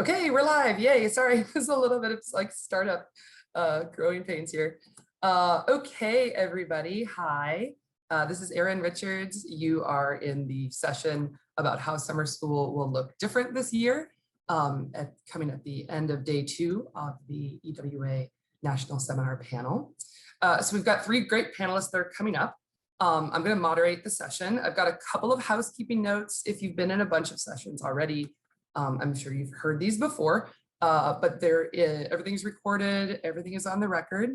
Okay, we're live. Yay. Sorry, it was a little bit of like startup growing pains here. Okay, everybody. Hi. This is Erin Richards. You are in the session about how summer school will look different this year, coming at the end of day 2 of the EWA National Seminar panel. So we've got 3 great panelists that are coming up. I'm going to moderate the session. I've got a couple of housekeeping notes. If you've been in a bunch of sessions already, I'm sure you've heard these before, but everything's recorded, everything is on the record.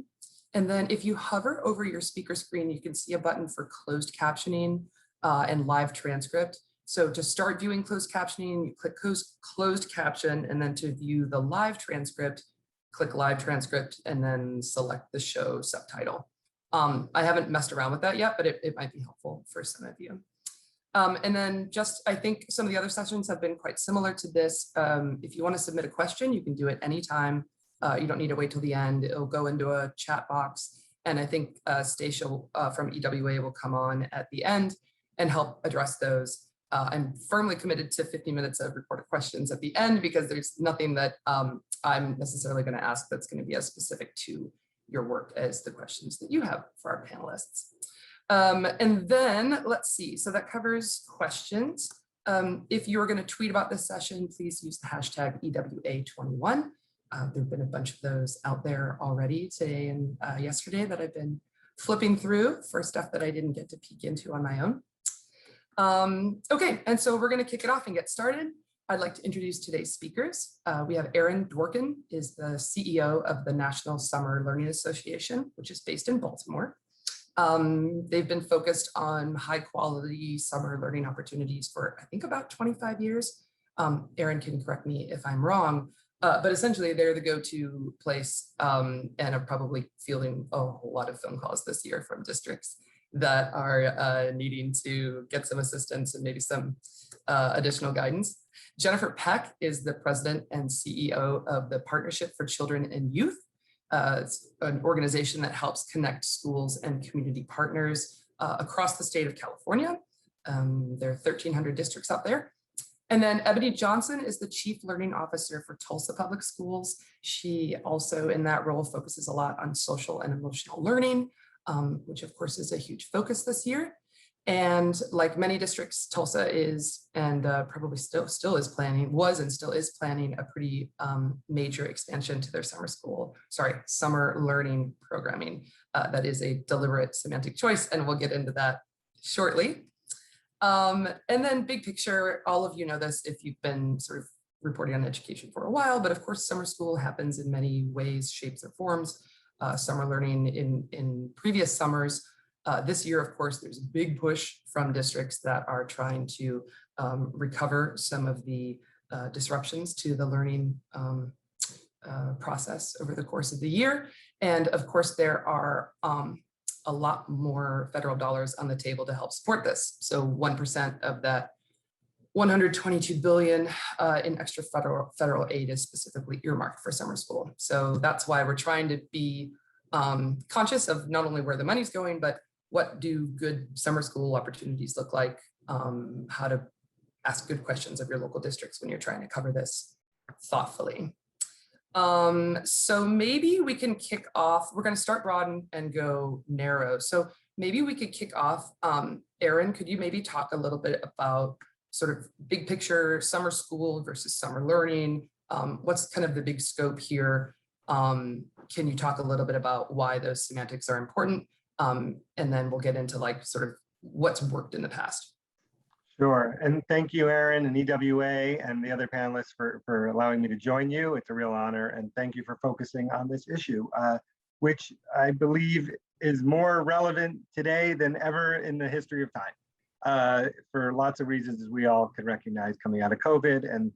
And then if you hover over your speaker screen, you can see a button for closed captioning and live transcript. So to start viewing closed captioning, you click closed caption, and then to view the live transcript, click live transcript, and then select the show subtitle. I haven't messed around with that yet, but it might be helpful for some of you. And then I think some of the other sessions have been quite similar to this. If you want to submit a question, you can do it anytime. You don't need to wait till the end. It'll go into a chat box. And I think Stacia from EWA will come on at the end and help address those. I'm firmly committed to 50 minutes of recorded questions at the end, because there's nothing that I'm necessarily going to ask that's going to be as specific to your work as the questions that you have for our panelists. And then let's see, so that covers questions. If you're going to tweet about this session, please use the hashtag EWA21. There have been a bunch of those out there already today and yesterday that I've been flipping through for stuff that I didn't get to peek into on my own. Okay, and so we're going to kick it off and get started. I'd like to introduce today's speakers. We have Erin Dworkin, is the CEO of the National Summer Learning Association, which is based in Baltimore. They've been focused on high quality summer learning opportunities for, I think, about 25 years. Erin can correct me if I'm wrong, but essentially they're the go-to place, and are probably fielding a whole lot of phone calls this year from districts that are needing to get some assistance and maybe some additional guidance. Jennifer Peck is the president and CEO of the Partnership for Children and Youth. It's an organization that helps connect schools and community partners across the state of California. There are 1,300 districts out there. And then Ebony Johnson is the Chief Learning Officer for Tulsa Public Schools. She also, in that role, focuses a lot on social and emotional learning, which of course is a huge focus this year. And like many districts, Tulsa is, and probably still is planning, was and still is planning a pretty major expansion to their summer learning programming. That is a deliberate semantic choice, and we'll get into that shortly. And then big picture, all of you know this if you've been sort of reporting on education for a while, but of course, summer school happens in many ways, shapes, or forms. Summer learning in previous summers. This year, of course, there's a big push from districts that are trying to recover some of the disruptions to the learning process over the course of the year. And of course, there are a lot more federal dollars on the table to help support this. So 1% of that $122 billion in extra federal aid is specifically earmarked for summer school. So that's why we're trying to be conscious of not only where the money's going, but what do good summer school opportunities look like? How to ask good questions of your local districts when you're trying to cover this thoughtfully. So maybe we can kick off. We're going to start broad and go narrow. So maybe we could kick off. Erin, could you maybe talk a little bit about sort of big picture summer school versus summer learning? What's kind of the big scope here? Can you talk a little bit about why those semantics are important? And then we'll get into like sort of what's worked in the past. Sure, and thank you, Erin and EWA and the other panelists for allowing me to join you. It's a real honor, and thank you for focusing on this issue, which I believe is more relevant today than ever in the history of time, for lots of reasons, as we all can recognize coming out of COVID and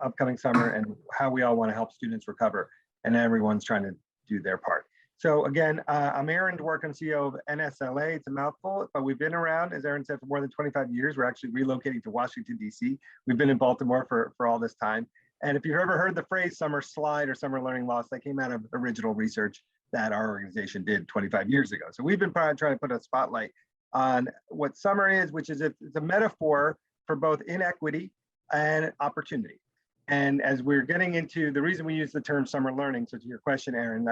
upcoming summer, and how we all want to help students recover, and everyone's trying to do their part. So again, I'm Erin Dworkin, CEO of NSLA. It's a mouthful, but we've been around, as Erin said, for more than 25 years. We're actually relocating to Washington, D.C. We've been in Baltimore for all this time. And if you've ever heard the phrase summer slide or summer learning loss, that came out of original research that our organization did 25 years ago. So we've been trying to put a spotlight on what summer is, which is it's a metaphor for both inequity and opportunity. And as we're getting into the reason we use the term summer learning, so to your question, Erin,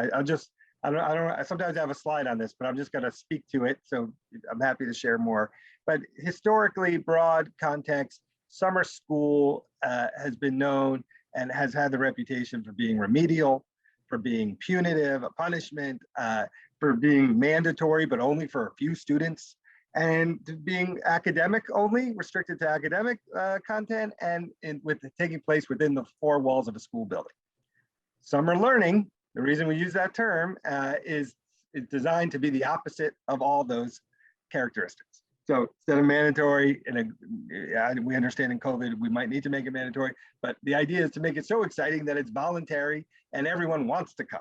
sometimes I have a slide on this, but I'm just going to speak to it. So I'm happy to share more. But historically, broad context, summer school has been known and has had the reputation for being remedial, for being punitive, a punishment, for being mandatory, but only for a few students, and being academic only, restricted to academic content, and with taking place within the four walls of a school building. Summer learning, the reason we use that term, is designed to be the opposite of all those characteristics. So instead of mandatory, we understand in COVID, we might need to make it mandatory, but the idea is to make it so exciting that it's voluntary and everyone wants to come.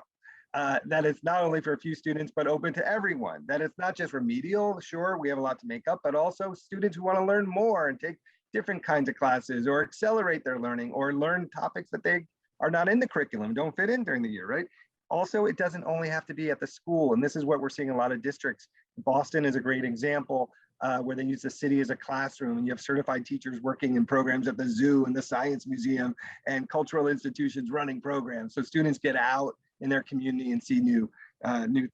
That it's not only for a few students, but open to everyone. That it's not just remedial, sure, we have a lot to make up, but also students who want to learn more and take different kinds of classes or accelerate their learning or learn topics that they are not in the curriculum, don't fit in during the year, right? Also, it doesn't only have to be at the school. And this is what we're seeing in a lot of districts. Boston is a great example where they use the city as a classroom, and you have certified teachers working in programs at the zoo and the science museum and cultural institutions running programs. So students get out in their community and see new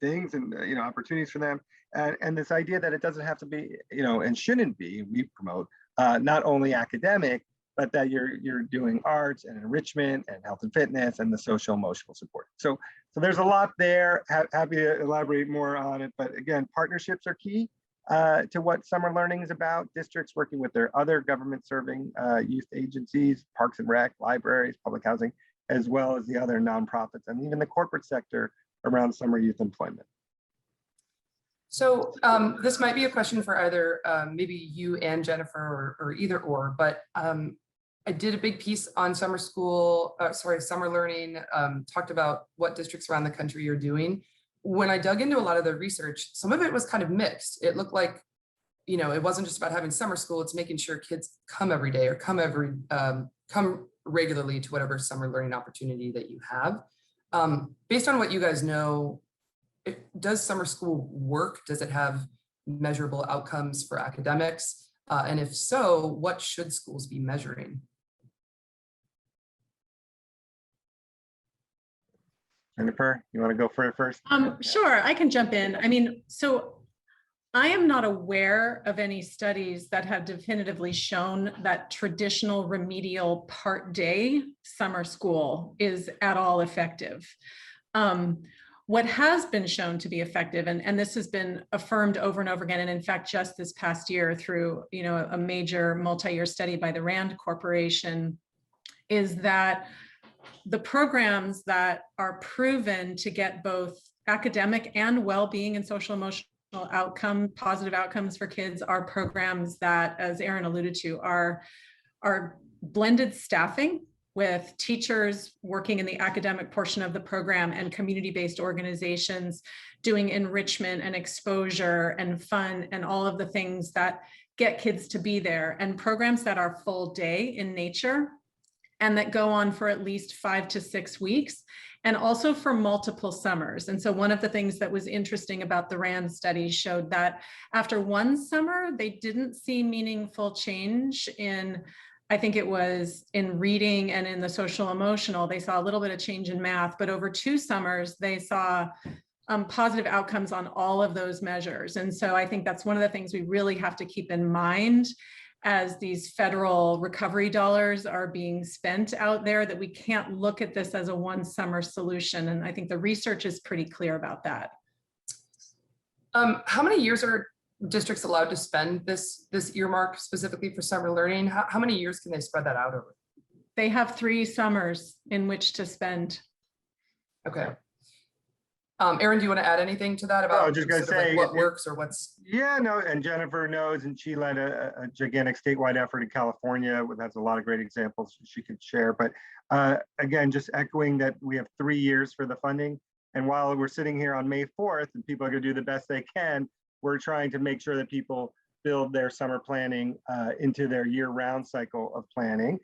things and opportunities for them. And this idea that it doesn't have to be, and shouldn't be, we promote not only academic, but that you're doing arts and enrichment and health and fitness and the social emotional support. So there's a lot there. Happy to elaborate more on it. But again, partnerships are key to what summer learning is about. Districts working with their other government serving youth agencies, parks and rec, libraries, public housing, as well as the other nonprofits and even the corporate sector around summer youth employment. So this might be a question for either maybe you and Jennifer or either or, but I did a big piece on summer learning, talked about what districts around the country are doing. When I dug into a lot of the research, some of it was kind of mixed. It looked like, it wasn't just about having summer school, it's making sure kids come every day or come regularly to whatever summer learning opportunity that you have. Based on what you guys know, does summer school work? Does it have measurable outcomes for academics? And if so, what should schools be measuring? Jennifer, you want to go for it first? Sure, I can jump in. I mean, so I am not aware of any studies that have definitively shown that traditional remedial part day summer school is at all effective. What has been shown to be effective, and this has been affirmed over and over again, and in fact, just this past year through a major multi-year study by the Rand Corporation, is that the programs that are proven to get both academic and well-being and social emotional positive outcomes for kids are programs that, as Erin alluded to, are blended staffing with teachers working in the academic portion of the program and community-based organizations doing enrichment and exposure and fun and all of the things that get kids to be there, and programs that are full day in nature and that go on for at least 5 to 6 weeks, and also for multiple summers. And so one of the things that was interesting about the RAND study showed that after one summer, they didn't see meaningful change in, I think it was in reading and in the social emotional. They saw a little bit of change in math, but over 2 summers, they saw positive outcomes on all of those measures. And so I think that's one of the things we really have to keep in mind as these federal recovery dollars are being spent out there, that we can't look at this as a one summer solution. And I think the research is pretty clear about that. How many years are districts allowed to spend this earmark specifically for summer learning? How many years can they spread that out over? They have 3 summers in which to spend. Okay. Erin, do you want to add anything to that about just gonna say, what works or what's? Yeah, no, and Jennifer knows, and she led a gigantic statewide effort in California that's a lot of great examples she could share. But again, just echoing that we have 3 years for the funding. And while we're sitting here on May 4th and people are gonna do the best they can, we're trying to make sure that people build their summer planning into their year-round cycle of planning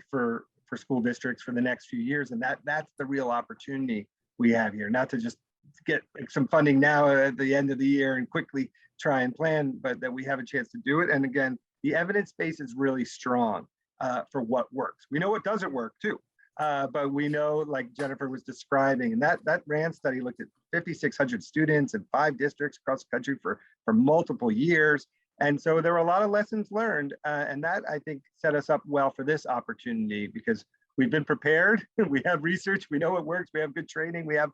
for school districts for the next few years. And that's the real opportunity we have here, not to just get some funding now at the end of the year and quickly try and plan, but that we have a chance to do it. And again, the evidence base is really strong. for what works. We know what doesn't work too, but we know, like Jennifer was describing, and that RAND study looked at 5,600 students in 5 districts across the country for multiple years. And so there were a lot of lessons learned, and that I think set us up well for this opportunity, because we've been prepared, we have research, we know it works, we have good training, we have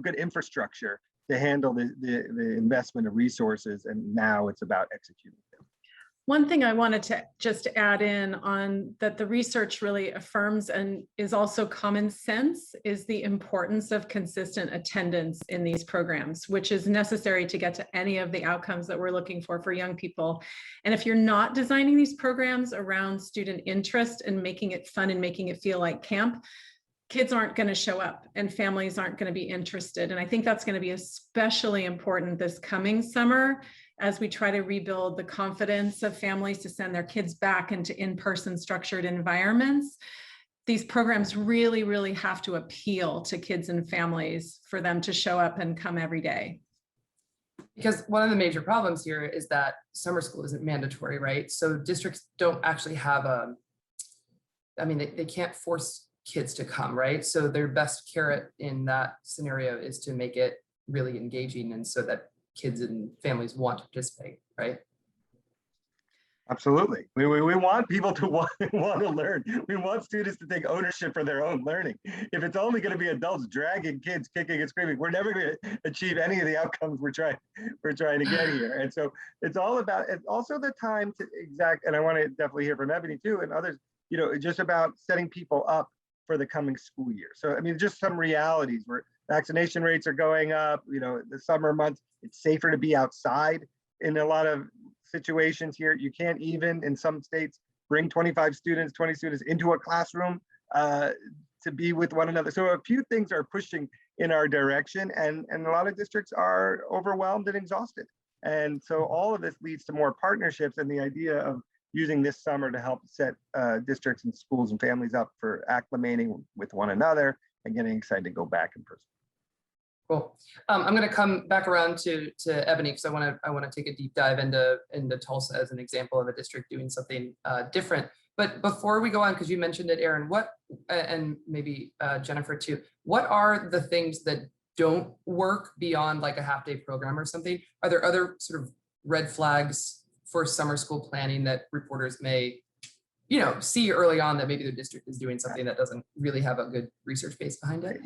good infrastructure to handle the investment of resources, and now it's about executing them. One thing I wanted to just add in on that the research really affirms and is also common sense is the importance of consistent attendance in these programs, which is necessary to get to any of the outcomes that we're looking for young people. And if you're not designing these programs around student interest and making it fun and making it feel like camp, kids aren't going to show up and families aren't going to be interested. And I think that's going to be especially important this coming summer as we try to rebuild the confidence of families to send their kids back into in-person structured environments. These programs really, really have to appeal to kids and families for them to show up and come every day. Because one of the major problems here is that summer school isn't mandatory, right? So districts don't actually have they can't force kids to come, right? So their best carrot in that scenario is to make it really engaging, and so that kids and families want to participate, right? Absolutely. We want people to want to learn. We want students to take ownership for their own learning. If it's only going to be adults dragging kids, kicking and screaming, we're never going to achieve any of the outcomes we're trying to get here. And so it's all about, it's also the time to and I want to definitely hear from Ebony too and others, just about setting people up for the coming school year. So, I mean, just some realities where vaccination rates are going up, the summer months, it's safer to be outside in a lot of situations here. You can't even, in some states, bring 20 students into a classroom to be with one another. So a few things are pushing in our direction, and a lot of districts are overwhelmed and exhausted. And so all of this leads to more partnerships, and the idea of using this summer to help set districts and schools and families up for acclimating with one another and getting excited to go back in person. Cool. I'm going to come back around to Ebony, because I want to take a deep dive into Tulsa as an example of a district doing something different. But before we go on, because you mentioned it, Erin, and maybe Jennifer too, what are the things that don't work beyond like a half-day program or something? Are there other sort of red flags for summer school planning that reporters may see early on that maybe their district is doing something that doesn't really have a good research base behind it?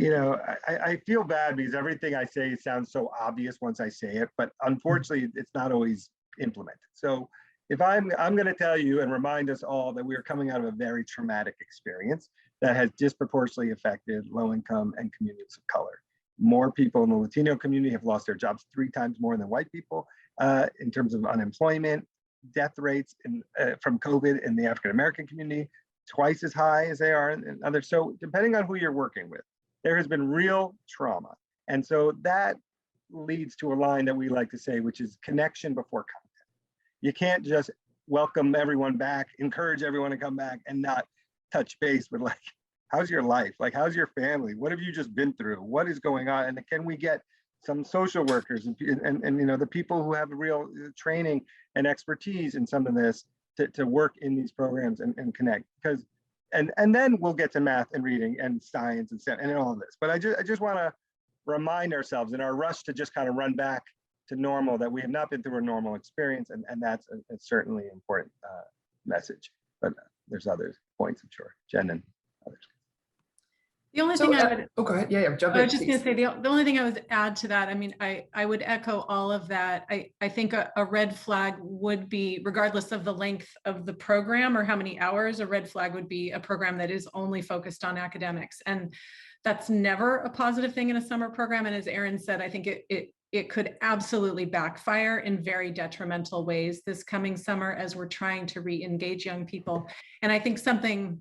I feel bad because everything I say sounds so obvious once I say it, but unfortunately it's not always implemented. So if I'm going to tell you and remind us all that we are coming out of a very traumatic experience that has disproportionately affected low income and communities of color. More people in the Latino community have lost their jobs 3 times more than white people in terms of unemployment. Death rates from COVID in the African American community twice as high as they are in others. So depending on who you're working with, there has been real trauma. And so that leads to a line that we like to say, which is connection before content. You can't just welcome everyone back, encourage everyone to come back and not touch base with like, how's your life? Like, how's your family? What have you just been through? What is going on? And can we get some social workers and the people who have real training and expertise in some of this to work in these programs and connect, because and then we'll get to math and reading and science and all of this. But I just want to remind ourselves in our rush to just kind of run back to normal that we have not been through a normal experience, and that's certainly an important message. But there's other points, I'm sure, Jen and others. The only thing I would, go ahead. Yeah, jump in. I was just going to say the only thing I would add to that. I mean, I would echo all of that. I think a red flag would be, regardless of the length of the program or how many hours, a red flag would be a program that is only focused on academics, and that's never a positive thing in a summer program. And as Erin said, I think it could absolutely backfire in very detrimental ways this coming summer as we're trying to re-engage young people. And I think something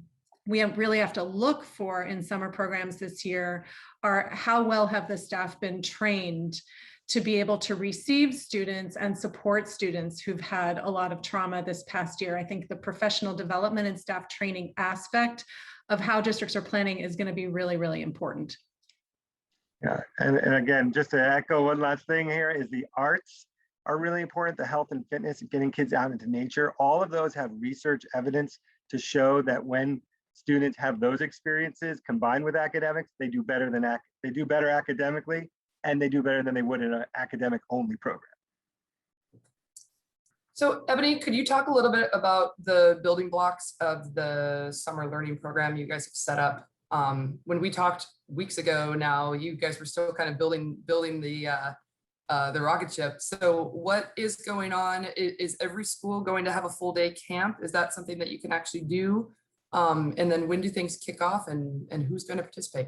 we really have to look for in summer programs this year are how well have the staff been trained to be able to receive students and support students who've had a lot of trauma this past year. I think the professional development and staff training aspect of how districts are planning is going to be really, really important. Yeah, and again, just to echo one last thing here is the arts are really important, the health and fitness, getting kids out into nature. All of those have research evidence to show that when students have those experiences combined with academics, they do better academically, and they do better than they would in an academic only program. So Ebony, could you talk a little bit about the building blocks of the summer learning program you guys have set up? When we talked weeks ago now, you guys were still kind of building the rocket ship. So what is going on? Is every school going to have a full day camp? Is that something that you can actually do? And then when do things kick off, and who's going to participate?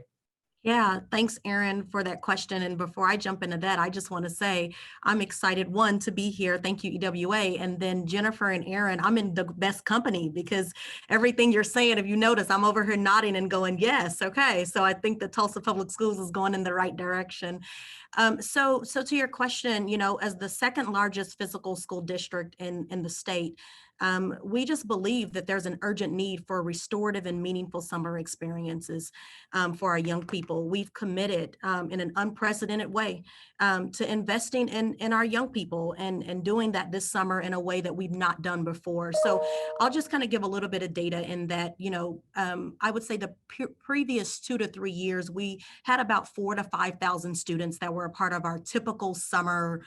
Yeah, thanks, Erin, for that question. And before I jump into that, I just want to say I'm excited, one, to be here. Thank you, EWA. And then Jennifer and Erin, I'm in the best company, because everything you're saying, if you notice, I'm over here nodding and going, yes, okay. So I think the Tulsa Public Schools is going in the right direction. So to your question, as the second largest physical school district in the state, we just believe that there's an urgent need for restorative and meaningful summer experiences for our young people. We've committed in an unprecedented way to investing in our young people and doing that this summer in a way that we've not done before. So I'll just kind of give a little bit of data in that, I would say the previous 2 to 3 years, we had about 4,000 to 5,000 students that were a part of our typical summer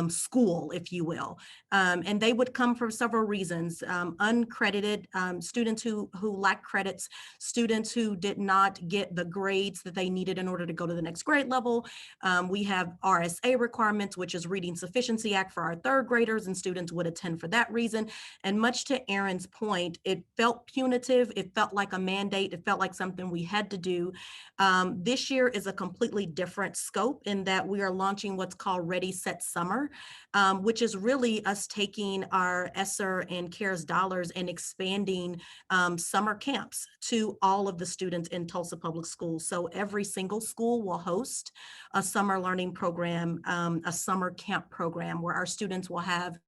school, if you will. And they would come for several reasons: uncredited students who lack credits, students who did not get the grades that they needed in order to go to the next grade level. We have RSA requirements, which is Reading Sufficiency Act for our third graders, and students would attend for that reason. And much to Erin's point, it felt punitive. It felt like a mandate. It felt like something we had to do. This year is a completely different scope in that we are launching what's called Ready, Set, Summer, which is really us taking our ESSER and CARES dollars and expanding summer camps to all of the students in Tulsa Public Schools. So every single school will host a summer learning program, a summer camp program, where our students will have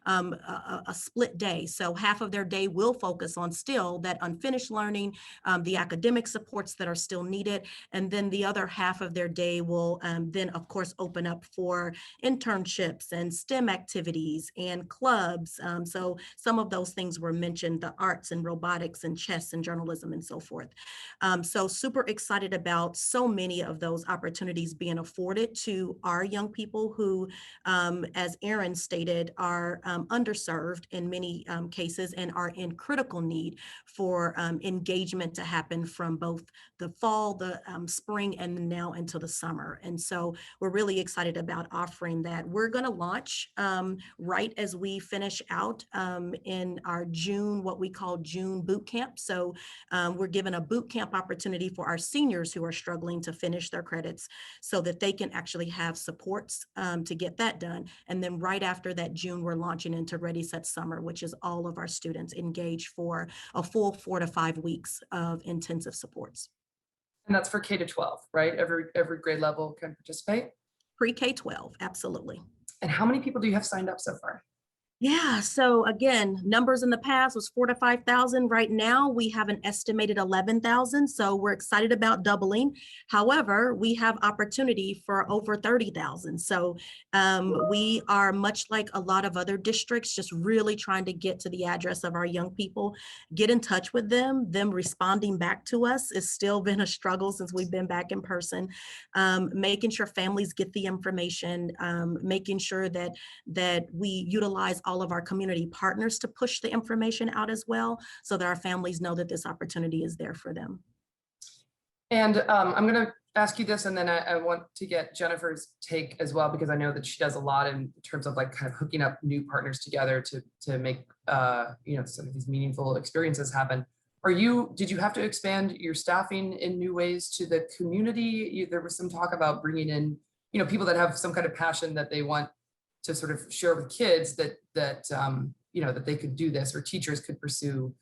a split day. So half of their day will focus on still that unfinished learning, the academic supports that are still needed. And then the other half of their day will then, of course, open up for internships and STEM activities and clubs. So some of those things were mentioned: the arts and robotics and chess and journalism and so forth. So super excited about so many of those opportunities being afforded to our young people who, as Erin stated, are underserved in many cases and are in critical need for engagement to happen from both the fall, the spring, and now into the summer. And so we're really excited about offering that. We're going to launch right as we finish out in our June, what we call June boot camp. So we're given a boot camp opportunity for our seniors who are struggling to finish their credits so that they can actually have supports to get that done. And then right after that June, we're launching into Ready, Set, Summer, which is all of our students engaged for a full 4 to 5 weeks of intensive supports. And that's for K to 12, right? Every grade level can participate? Pre-K-12, absolutely. And how many people do you have signed up so far? Yeah, so again, numbers in the past was 4,000 to 5,000. Right now, we have an estimated 11,000. So we're excited about doubling. However, we have opportunity for over 30,000. So we are much like a lot of other districts, just really trying to get to the address of our young people, get in touch with them. Them responding back to us has still been a struggle since we've been back in person. Making sure families get the information, making sure that we utilize all of our community partners to push the information out as well, so that our families know that this opportunity is there for them. And I'm going to ask you this, and then I want to get Jennifer's take as well, because I know that she does a lot in terms of like kind of hooking up new partners together to make some of these meaningful experiences happen. Did you have to expand your staffing in new ways to the community? There was some talk about bringing in people that have some kind of passion that they want to sort of share with kids that they could do this, or teachers could pursue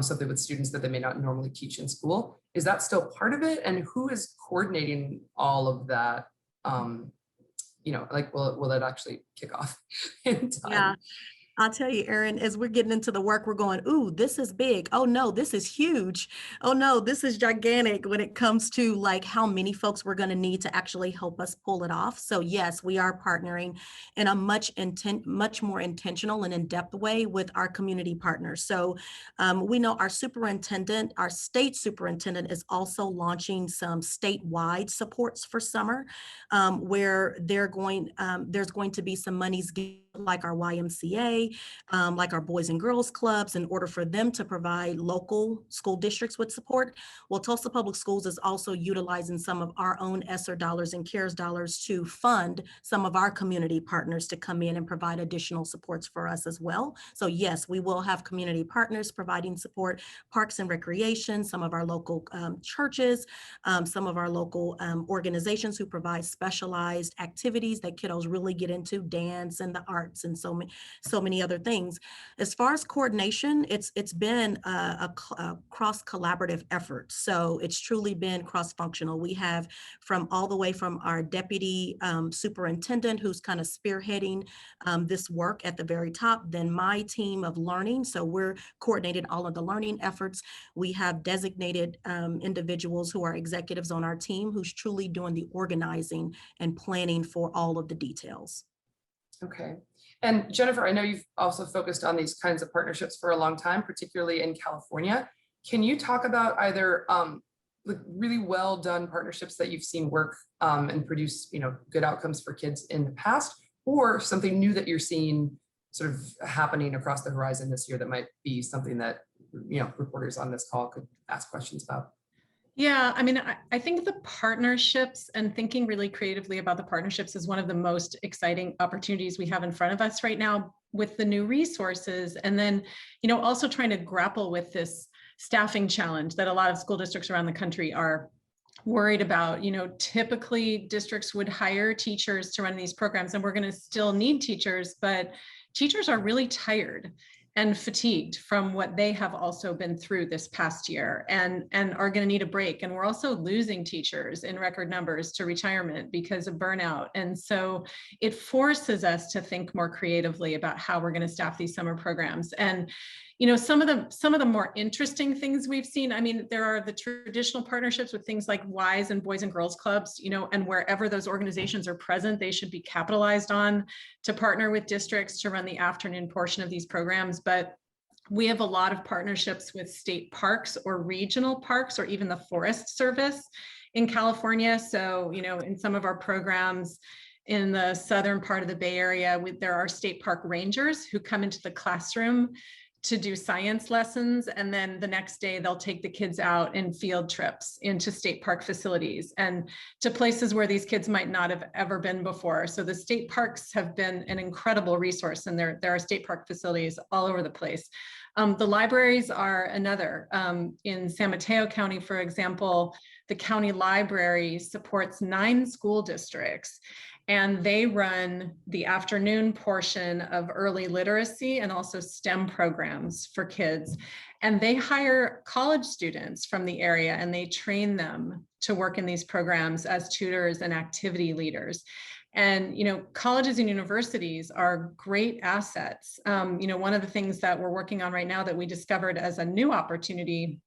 something with students that they may not normally teach in school. Is that still part of it? And who is coordinating all of that? Will it actually kick off in time? Yeah. I'll tell you, Erin, as we're getting into the work, we're going, ooh, this is big. Oh no, this is huge. Oh no, this is gigantic when it comes to like how many folks we're going to need to actually help us pull it off. So yes, we are partnering in a much more intentional and in-depth way with our community partners. So we know our superintendent, our state superintendent is also launching some statewide supports for summer where there's going to be some monies given like our YMCA, like our Boys and Girls Clubs, in order for them to provide local school districts with support. Well, Tulsa Public Schools is also utilizing some of our own ESSER dollars and CARES dollars to fund some of our community partners to come in and provide additional supports for us as well. So yes, we will have community partners providing support, parks and recreation, some of our local churches, some of our local organizations who provide specialized activities that kiddos really get into, dance and the arts and so many other things. As far as coordination, it's been a cross collaborative effort. So it's truly been cross-functional. We have from all the way from our deputy superintendent who's kind of spearheading this work at the very top, then my team of learning. So we're coordinating all of the learning efforts. We have designated individuals who are executives on our team who's truly doing the organizing and planning for all of the details. Okay. And Jennifer, I know you've also focused on these kinds of partnerships for a long time, particularly in California. Can you talk about either like really well done partnerships that you've seen work and produce, good outcomes for kids in the past, or something new that you're seeing sort of happening across the horizon this year that might be something that, reporters on this call could ask questions about? Yeah, I mean, I think the partnerships and thinking really creatively about the partnerships is one of the most exciting opportunities we have in front of us right now with the new resources. And then, also trying to grapple with this staffing challenge that a lot of school districts around the country are worried about. Typically districts would hire teachers to run these programs, and we're going to still need teachers, but teachers are really tired and fatigued from what they have also been through this past year and are going to need a break. And we're also losing teachers in record numbers to retirement because of burnout. And so it forces us to think more creatively about how we're going to staff these summer programs. And some of the more interesting things we've seen, I mean, there are the traditional partnerships with things like WISE and Boys and Girls Clubs, and wherever those organizations are present, they should be capitalized on to partner with districts to run the afternoon portion of these programs. But we have a lot of partnerships with state parks or regional parks or even the Forest Service in California. So, in some of our programs, in the southern part of the Bay Area, there are state park rangers who come into the classroom to do science lessons. And then the next day they'll take the kids out in field trips into state park facilities and to places where these kids might not have ever been before. So the state parks have been an incredible resource, and there are state park facilities all over the place. The libraries are another. In San Mateo County, for example, the county library supports 9 school districts, and they run the afternoon portion of early literacy and also STEM programs for kids. And they hire college students from the area and they train them to work in these programs as tutors and activity leaders. And, colleges and universities are great assets. One of the things that we're working on right now that we discovered as a new opportunity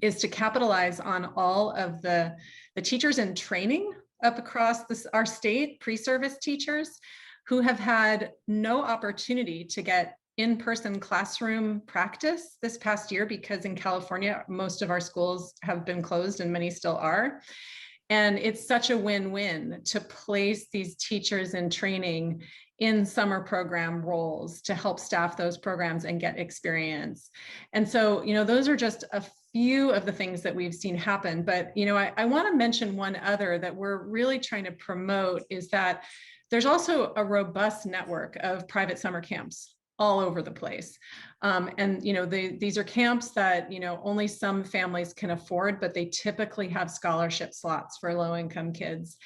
is to capitalize on all of the teachers in training up across our state, pre-service teachers who have had no opportunity to get in-person classroom practice this past year because in California, most of our schools have been closed and many still are. And it's such a win-win to place these teachers in training in summer program roles to help staff those programs and get experience. And so, those are just a few of the things that we've seen happen. But, I want to mention one other that we're really trying to promote is that there's also a robust network of private summer camps all over the place. And, these are camps that, only some families can afford, but they typically have scholarship slots for low-income kids.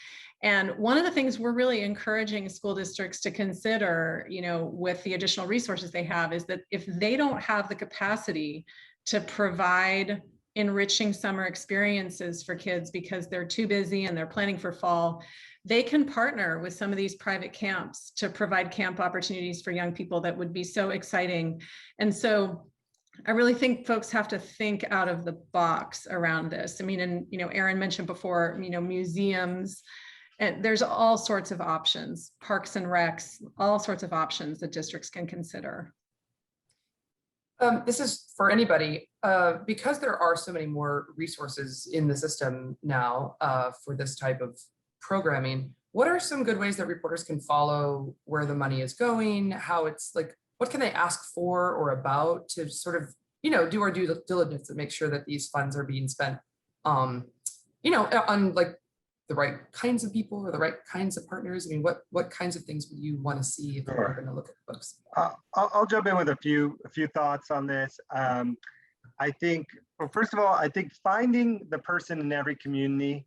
And one of the things we're really encouraging school districts to consider, with the additional resources they have, is that if they don't have the capacity to provide enriching summer experiences for kids because they're too busy and they're planning for fall, they can partner with some of these private camps to provide camp opportunities for young people that would be so exciting. And so I really think folks have to think out of the box around this. I mean, and, Erin mentioned before, museums, and there's all sorts of options, parks and recs, all sorts of options that districts can consider. This is for anybody, because there are so many more resources in the system now for this type of programming. What are some good ways that reporters can follow where the money is going, how it's like, what can they ask for or about to sort of, do our due diligence to make sure that these funds are being spent, on like the right kinds of people or the right kinds of partners? I mean, what kinds of things would you want to see if you were going to look at books? I'll jump in with a few thoughts on this. I think, well, first of all, I think finding the person in every community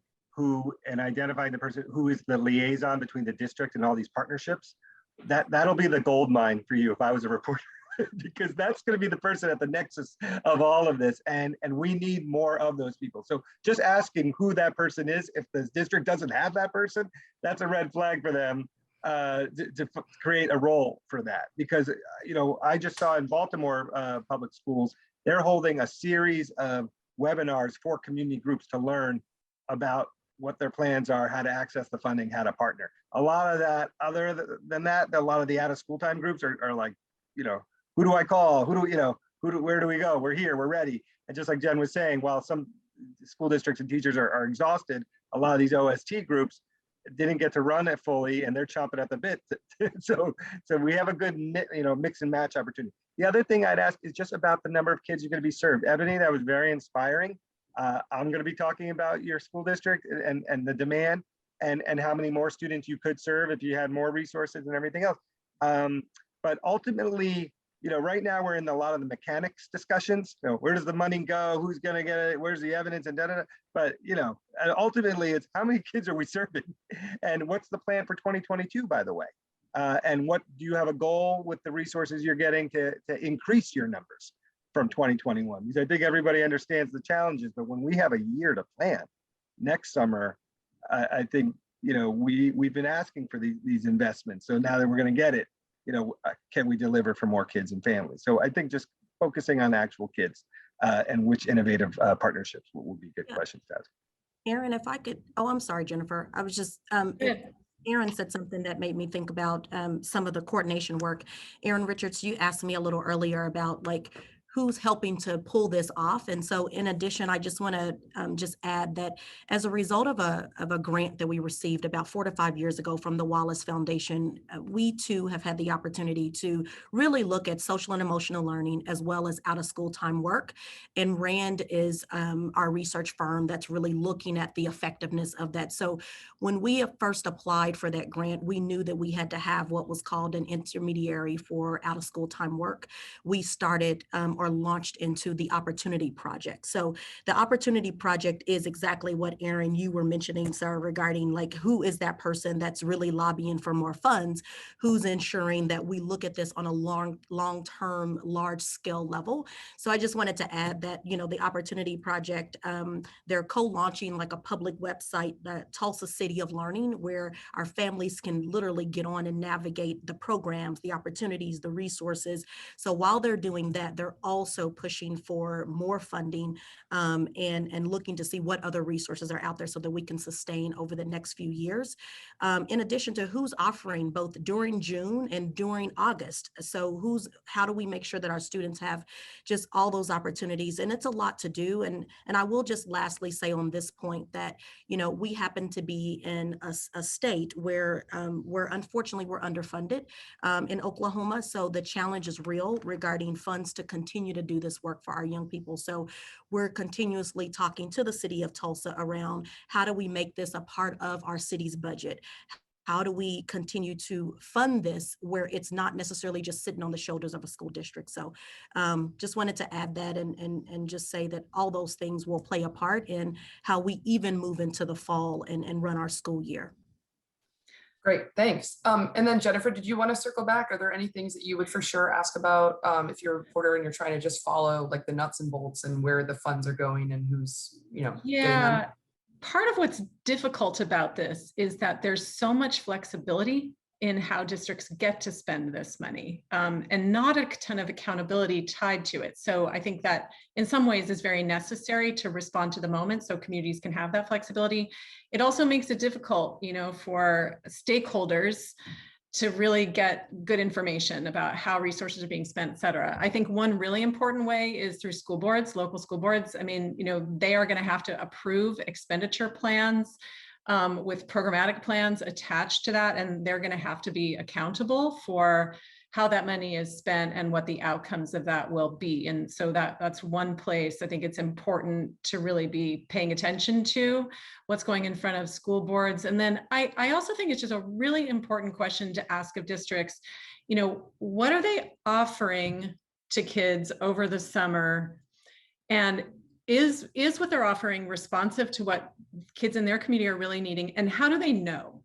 and identifying the person who is the liaison between the district and all these partnerships, that'll be the gold mine for you if I was a reporter. Because that's going to be the person at the nexus of all of this, and we need more of those people. So just asking who that person is, if the district doesn't have that person, that's a red flag for them to create a role for that. Because I just saw in Baltimore public schools, they're holding a series of webinars for community groups to learn about what their plans are, how to access the funding, how to partner. A lot of that, other than that, a lot of the out of school time groups are like, who do I call? Where do we go? We're here, we're ready. And just like Jen was saying, while some school districts and teachers are exhausted, a lot of these OST groups didn't get to run it fully and they're chomping at the bit. So we have a good, mix and match opportunity. The other thing I'd ask is just about the number of kids you're going to be served. Ebony, that was very inspiring. I'm going to be talking about your school district and the demand and how many more students you could serve if you had more resources and everything else. But ultimately, right now we're in a lot of the mechanics discussions. Where does the money go? Who's going to get it? Where's the evidence? And da-da-da. But, ultimately it's how many kids are we serving? And what's the plan for 2022, by the way? And what do you have a goal with the resources you're getting to increase your numbers from 2021? Because I think everybody understands the challenges, but when we have a year to plan next summer, I think, we've been asking for these investments. So now that we're going to get it, can we deliver for more kids and families? So I think just focusing on actual kids and which innovative partnerships would be good questions to ask. Erin, if I could, I'm sorry, Jennifer. I was just, Erin said something that made me think about some of the coordination work. Erin Richards, you asked me a little earlier about like, who's helping to pull this off. And so in addition, I just want to just add that as a result of a grant that we received about 4 to 5 years ago from the Wallace Foundation, we too have had the opportunity to really look at social and emotional learning as well as out of school time work. And RAND is our research firm that's really looking at the effectiveness of that. So when we first applied for that grant, we knew that we had to have what was called an intermediary for out of school time work. We started or launched into the Opportunity Project. So the Opportunity Project is exactly what Erin, you were mentioning, sir, regarding like, who is that person that's really lobbying for more funds, who's ensuring that we look at this on a long-term, large-scale level. So I just wanted to add that, the Opportunity Project, they're co-launching like a public website, the Tulsa City of Learning, where our families can literally get on and navigate the programs, the opportunities, the resources. So while they're doing that, they're also pushing for more funding and looking to see what other resources are out there so that we can sustain over the next few years. In addition to who's offering both during June and during August. So how do we make sure that our students have just all those opportunities? And it's a lot to do. And I will just lastly say on this point that, we happen to be in a state where unfortunately we're underfunded in Oklahoma. So the challenge is real regarding funds to continue to do this work for our young people. So we're continuously talking to the city of Tulsa around how do we make this a part of our city's budget? How do we continue to fund this where it's not necessarily just sitting on the shoulders of a school district? So just wanted to add that and just say that all those things will play a part in how we even move into the fall and run our school year. Great, thanks. And then Jennifer, did you want to circle back? Are there any things that you would for sure ask about if you're a reporter and you're trying to just follow like the nuts and bolts and where the funds are going and who's, you know, getting them? Part of what's difficult about this is that there's so much flexibility in how districts get to spend this money, and not a ton of accountability tied to it. So I think that in some ways is very necessary to respond to the moment so communities can have that flexibility. It also makes it difficult, you know, for stakeholders to really get good information about how resources are being spent, et cetera. I think one really important way is through school boards, local school boards. I mean, you know, they are going to have to approve expenditure plans with programmatic plans attached to that, and they're going to have to be accountable for how that money is spent and what the outcomes of that will be. And so that's one place I think it's important to really be paying attention to what's going in front of school boards. And then I also think it's just a really important question to ask of districts, you know, what are they offering to kids over the summer? And is what they're offering responsive to what kids in their community are really needing? And how do they know?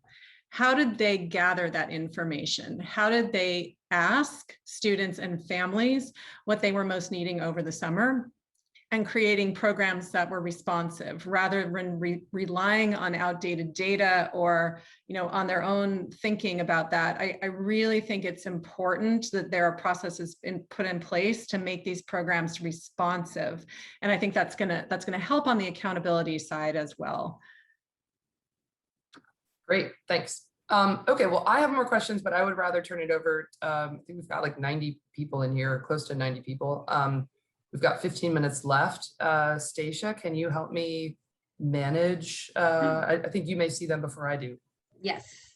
How did they gather that information? How did they ask students and families what they were most needing over the summer? And creating programs that were responsive rather than relying on outdated data or, you know, on their own thinking about that. I really think it's important that there are processes put in place to make these programs responsive. And I think that's gonna help on the accountability side as well. Great, thanks. Okay, well, I have more questions, but I would rather turn it over. I think we've got like 90 people in here, close to 90 people. We've got 15 minutes left. Stacia, can you help me manage? I think you may see them before I do. Yes.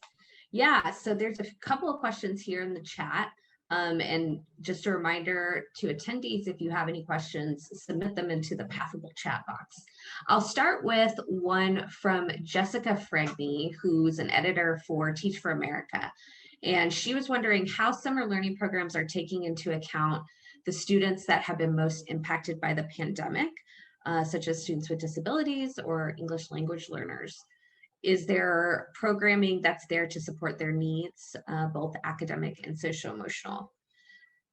Yeah, so there's a couple of questions here in the chat. And just a reminder to attendees, if you have any questions, submit them into the Passable chat box. I'll start with one from Jessica Fregney, who's an editor for Teach for America. And she was wondering how summer learning programs are taking into account the students that have been most impacted by the pandemic, such as students with disabilities or English language learners. Is there programming that's there to support their needs, both academic and social-emotional?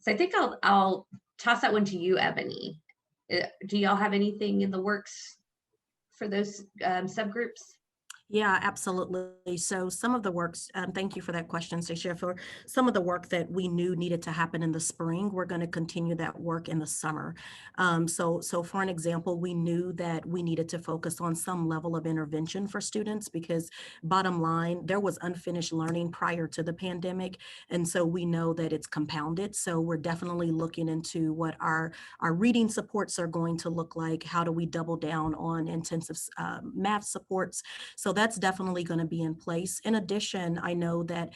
So I think I'll toss that one to you, Ebony. Do y'all have anything in the works for those subgroups? Yeah, absolutely. So some of the works, thank you for that question, Stacia. For some of the work that we knew needed to happen in the spring, we're going to continue that work in the summer. So for an example, we knew that we needed to focus on some level of intervention for students because bottom line, there was unfinished learning prior to the pandemic. And so we know that it's compounded. So we're definitely looking into what our reading supports are going to look like. How do we double down on intensive math supports? So that's definitely going to be in place. In addition, I know that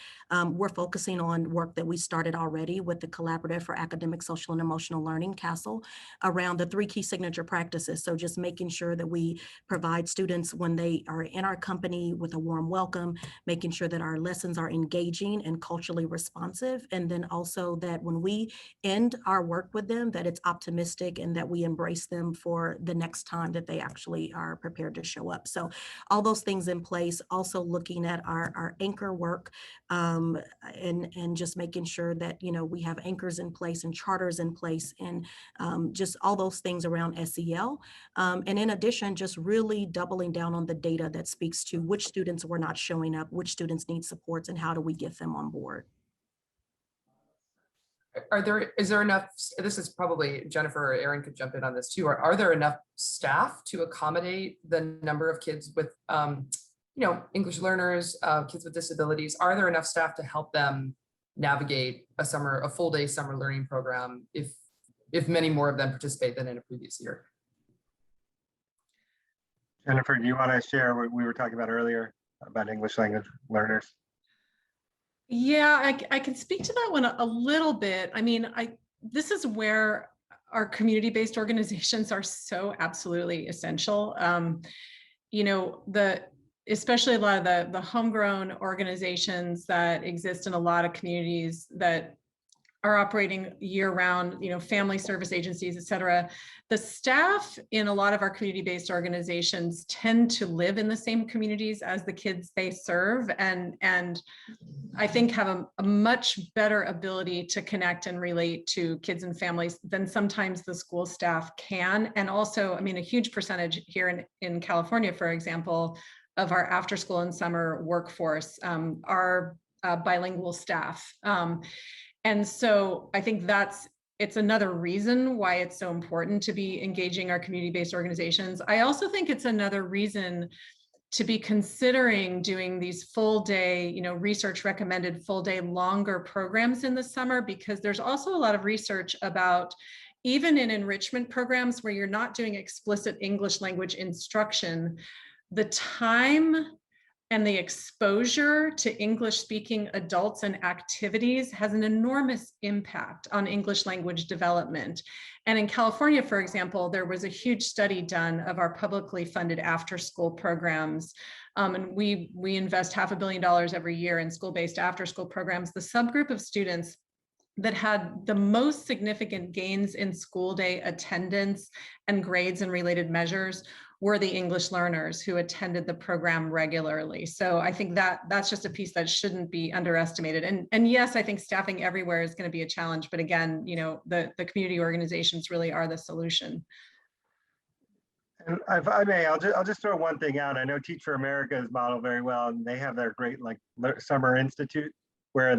we're focusing on work that we started already with the Collaborative for Academic, Social, and Emotional Learning, CASEL, around the 3 key signature practices. So just making sure that we provide students when they are in our company with a warm welcome, making sure that our lessons are engaging and culturally responsive. And then also that when we end our work with them, that it's optimistic and that we embrace them for the next time that they actually are prepared to show up. So all those things in place, also looking at our anchor work and just making sure that, you know, we have anchors in place and charters in place and just all those things around SEL. And in addition, just really doubling down on the data that speaks to which students were not showing up, which students need supports, and how do we get them on board. Is there enough, this is probably Jennifer or Erin could jump in on this too, are there enough staff to accommodate the number of kids with, you know, English learners, kids with disabilities? Are there enough staff to help them navigate a full day summer learning program if many more of them participate than in a previous year? Jennifer, do you want to share what we were talking about earlier about English language learners? Yeah, I can speak to that one a little bit. I mean, this is where our community-based organizations are so absolutely essential. You know, especially a lot of the homegrown organizations that exist in a lot of communities that are operating year-round, family service agencies, et cetera. The staff in a lot of our community-based organizations tend to live in the same communities as the kids they serve, and I think have a much better ability to connect and relate to kids and families than sometimes the school staff can. And also, I mean, a huge percentage here in California, for example, of our after school and summer workforce are bilingual staff. And so I think it's another reason why it's so important to be engaging our community-based organizations. I also think it's another reason to be considering doing these full day, research recommended full day longer programs in the summer, because there's also a lot of research about, even in enrichment programs where you're not doing explicit English language instruction, the time and the exposure to English speaking adults and activities has an enormous impact on English language development. And in California, for example, there was a huge study done of our publicly funded after school programs. And we invest $500 million every year in school-based after school programs. The subgroup of students that had the most significant gains in school day attendance and grades and related measures were the English learners who attended the program regularly. So I think that's just a piece that shouldn't be underestimated. And yes, I think staffing everywhere is going to be a challenge, but again, the community organizations really are the solution. And if I may, I'll just throw one thing out. I know Teach for America is modeled very well, and they have their great Summer Institute, where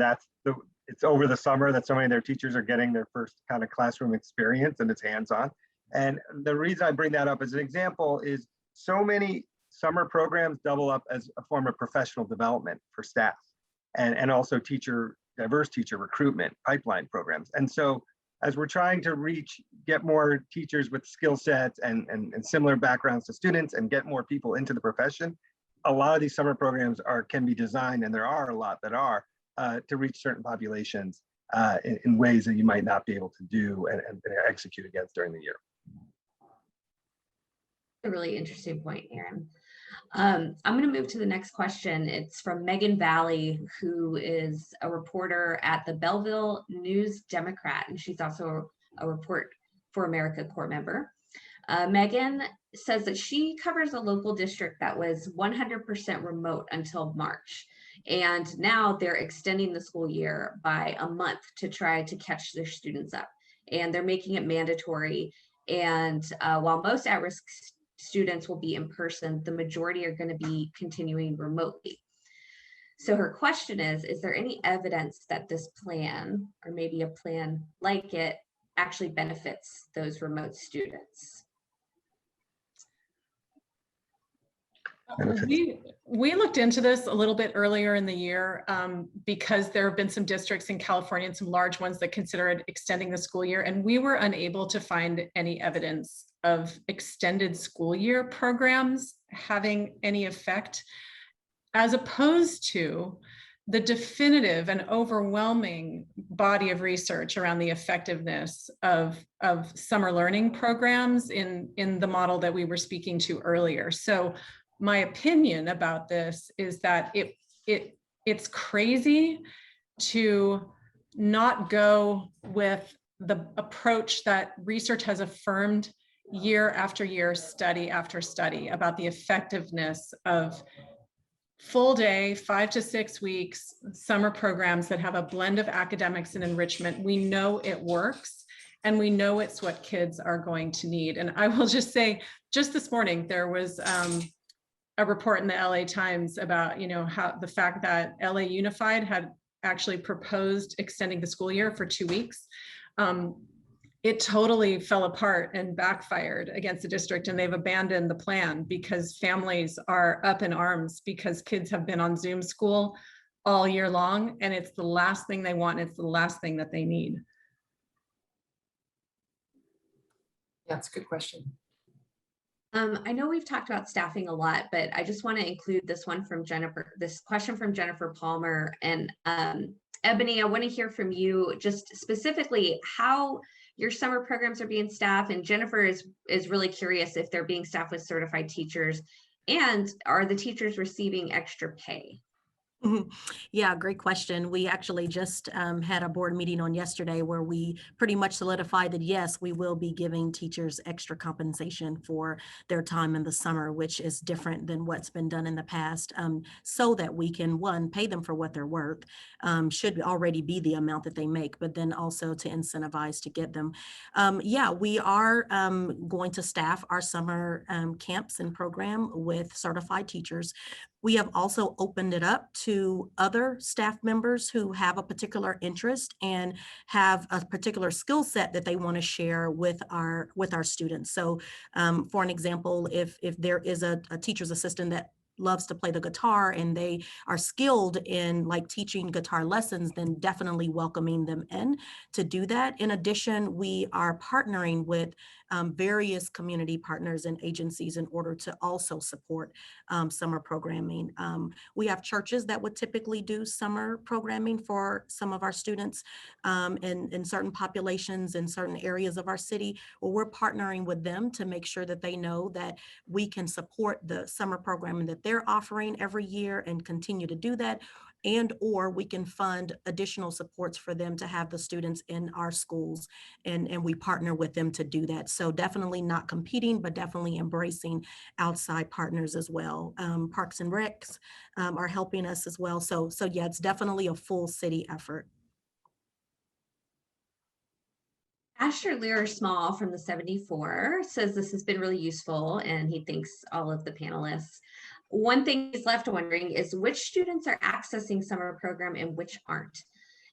it's over the summer that so many of their teachers are getting their first kind of classroom experience, and it's hands-on. And the reason I bring that up as an example is so many summer programs double up as a form of professional development for staff, and also diverse teacher recruitment pipeline programs. And so as we're trying to get more teachers with skill sets and similar backgrounds to students and get more people into the profession, a lot of these summer programs can be designed, and there are a lot that are, to reach certain populations in ways that you might not be able to do and execute against during the year. A really interesting point, Erin. I'm going to move to the next question. It's from Megan Valley, who is a reporter at the Belleville News Democrat, and she's also a Report for America Corps member. Megan says that she covers a local district that was 100% remote until March. And now they're extending the school year by a month to try to catch their students up. And they're making it mandatory. And while most at-risk students will be in person, the majority are going to be continuing remotely. So her question is there any evidence that this plan, or maybe a plan like it, actually benefits those remote students? We looked into this a little bit earlier in the year because there have been some districts in California and some large ones that considered extending the school year, and we were unable to find any evidence of extended school year programs having any effect, as opposed to the definitive and overwhelming body of research around the effectiveness of summer learning programs in the model that we were speaking to earlier. So my opinion about this is that it's crazy to not go with the approach that research has affirmed year after year, study after study, about the effectiveness of full day, 5 to 6 weeks, summer programs that have a blend of academics and enrichment. We know it works, and we know it's what kids are going to need. And I will just say, just this morning, there was a report in the LA Times about, how the fact that LA Unified had actually proposed extending the school year for 2 weeks. It totally fell apart and backfired against the district, and they've abandoned the plan because families are up in arms because kids have been on Zoom school all year long, and it's the last thing they want. It's the last thing that they need. Yeah, that's a good question. I know we've talked about staffing a lot, but I just want to include this question from Jennifer Palmer. And Ebony, I want to hear from you just specifically how your summer programs are being staffed. And Jennifer is really curious if they're being staffed with certified teachers, and are the teachers receiving extra pay? Mhm. Yeah, great question. We actually just had a board meeting on yesterday where we pretty much solidified that, yes, we will be giving teachers extra compensation for their time in the summer, which is different than what's been done in the past, so that we can, one, pay them for what they're worth, should already be the amount that they make, but then also to incentivize to get them. Yeah, we are going to staff our summer camps and program with certified teachers. We have also opened it up to other staff members who have a particular interest and have a particular skill set that they want to share with our students. So for an example, if there is a teacher's assistant that loves to play the guitar and they are skilled in like teaching guitar lessons, then definitely welcoming them in to do that. In addition, we are partnering with various community partners and agencies in order to also support summer programming. We have churches that would typically do summer programming for some of our students in certain populations in certain areas of our city. Well, we're partnering with them to make sure that they know that we can support the summer programming that they're offering every year and continue to do that. And or we can fund additional supports for them to have the students in our schools, and we partner with them to do that. So definitely not competing, but definitely embracing outside partners as well. Parks and Recs are helping us as well. So yeah, it's definitely a full city effort. Asher Lear Small from the 74 says this has been really useful and he thanks all of the panelists. One thing he's left wondering is which students are accessing summer program and which aren't.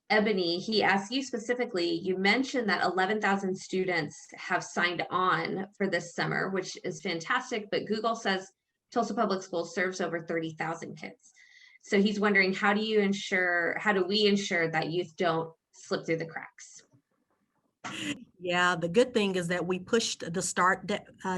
Ebony, he asked you specifically, you mentioned that 11,000 students have signed on for this summer, which is fantastic, but Google says Tulsa Public Schools serves over 30,000 kids. So he's wondering, how do we ensure that youth don't slip through the cracks? Yeah, the good thing is that we pushed the start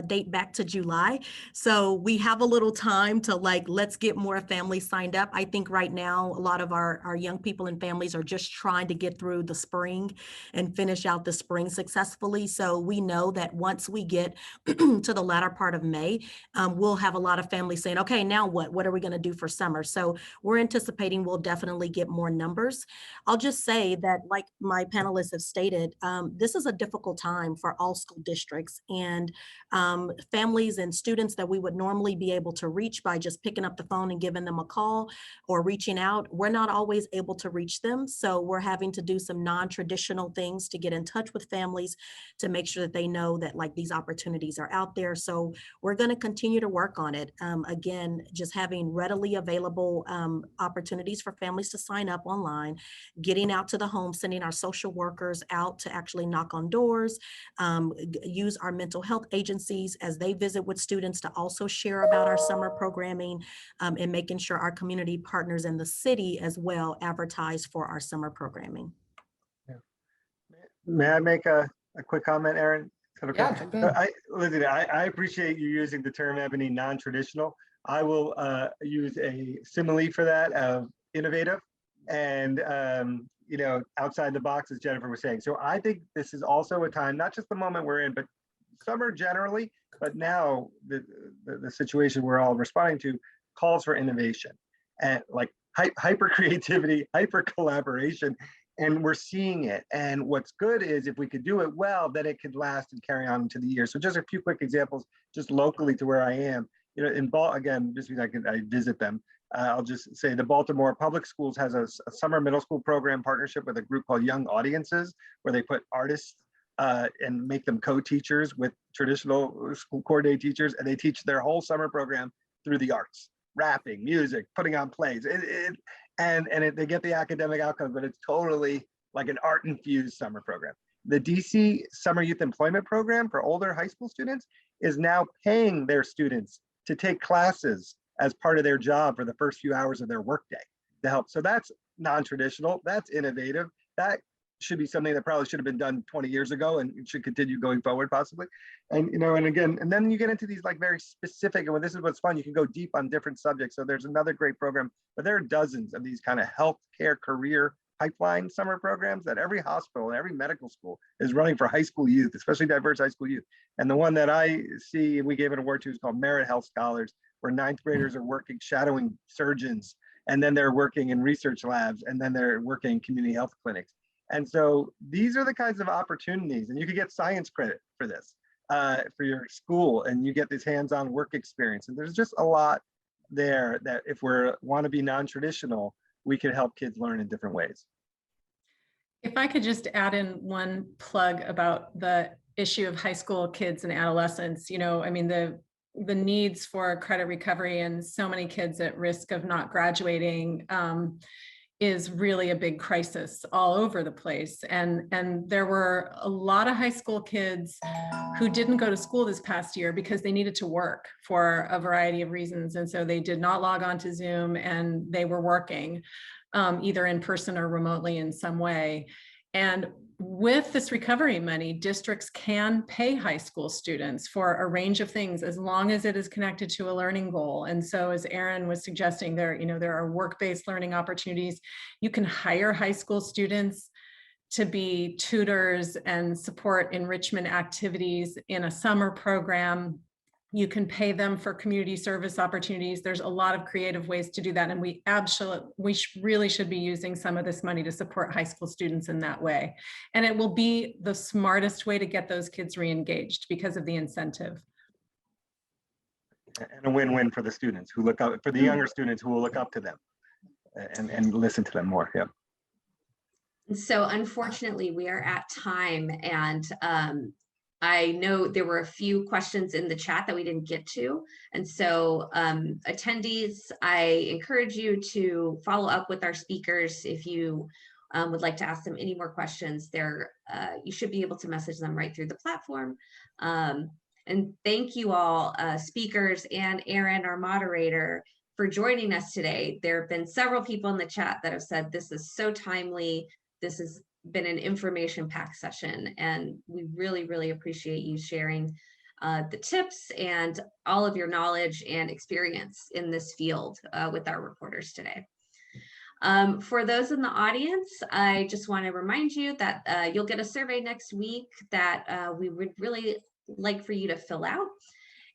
date back to July. So we have a little time to let's get more families signed up. I think right now, a lot of our young people and families are just trying to get through the spring and finish out the spring successfully. So we know that once we get to the latter part of May, we'll have a lot of families saying, okay, now what? What are we going to do for summer? So we're anticipating we'll definitely get more numbers. I'll just say that, like my panelists have stated, this is a difficult time for all school districts, and families and students that we would normally be able to reach by just picking up the phone and giving them a call or reaching out, we're not always able to reach them. So we're having to do some non-traditional things to get in touch with families to make sure that they know that these opportunities are out there. So we're going to continue to work on it. Again, just having readily available opportunities for families to sign up online, getting out to the home, sending our social workers out to actually knock on doors, use our mental health agencies as they visit with students to also share about our summer programming, and making sure our community partners in the city as well advertise for our summer programming. Yeah. May I make a quick comment, Erin? Okay? Yeah, jump in. I appreciate you using the term, Ebony, non-traditional. I will use a simile for that of innovative and outside the box, as Jennifer was saying. So I think this is also a time, not just the moment we're in, but summer generally, but now the situation we're all responding to calls for innovation and hyper creativity, hyper collaboration, and we're seeing it. And what's good is if we could do it well, then it could last and carry on into the year. So just a few quick examples, just locally to where I am. Again, just because I visit them. I'll just say the Baltimore Public Schools has a summer middle school program partnership with a group called Young Audiences, where they put artists and make them co-teachers with traditional school core day teachers, and they teach their whole summer program through the arts, rapping, music, putting on plays, they get the academic outcomes, but it's totally like an art-infused summer program. The DC Summer Youth Employment Program for older high school students is now paying their students to take classes as part of their job for the first few hours of their workday to help. So that's non-traditional, that's innovative. That should be something that probably should have been done 20 years ago and should continue going forward possibly. And then you get into these very specific, and this is what's fun, you can go deep on different subjects. So there's another great program, but there are dozens of these kind of healthcare career pipeline summer programs that every hospital and every medical school is running for high school youth, especially diverse high school youth. And the one that I see, and we gave an award to, is called Merit Health Scholars, where ninth graders are working, shadowing surgeons and then they're working in research labs, and then they're working in community health clinics. And so these are the kinds of opportunities, and you could get science credit for this, for your school, and you get this hands-on work experience. And there's just a lot there that if we want to be non-traditional, we could help kids learn in different ways. If I could just add in one plug about the issue of high school kids and adolescents, I mean, the needs for credit recovery and so many kids at risk of not graduating is really a big crisis all over the place. And there were a lot of high school kids who didn't go to school this past year because they needed to work for a variety of reasons. And so they did not log on to Zoom, and they were working either in person or remotely in some way. And with this recovery money, districts can pay high school students for a range of things as long as it is connected to a learning goal. And so, as Erin was suggesting, there are work-based learning opportunities. You can hire high school students to be tutors and support enrichment activities in a summer program. You can pay them for community service opportunities. There's a lot of creative ways to do that. And we really should be using some of this money to support high school students in that way. And it will be the smartest way to get those kids re-engaged because of the incentive. And a win-win for the students who look up, for the younger students who will look up to them and listen to them more. Yeah. So unfortunately, we are at time, and I know there were a few questions in the chat that we didn't get to. And so attendees, I encourage you to follow up with our speakers. If you would like to ask them any more questions, you should be able to message them right through the platform. And thank you all, speakers, and Erin, our moderator, for joining us today. There have been several people in the chat that have said this is so timely. This has been an information-packed session, and we really, really appreciate you sharing the tips and all of your knowledge and experience in this field with our reporters today. For those in the audience, I just want to remind you that you'll get a survey next week that we would really like for you to fill out.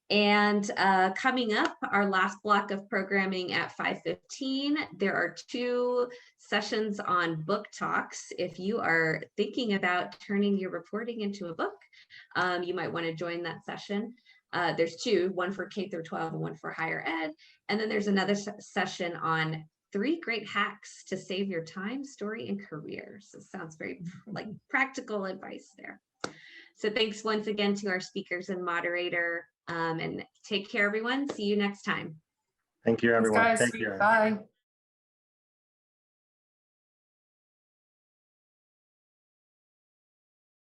And coming up, our last block of programming at 5:15, there are 2 sessions on book talks. If you are thinking about turning your reporting into a book, you might want to join that session. There's 2, one for K through 12 and one for higher ed. And then there's another session on 3 great hacks to save your time, story, and career. So it sounds very like practical advice there. So thanks once again to our speakers and moderator. And take care, everyone. See you next time. Thank you, everyone. Thanks, guys. Thank you. Bye.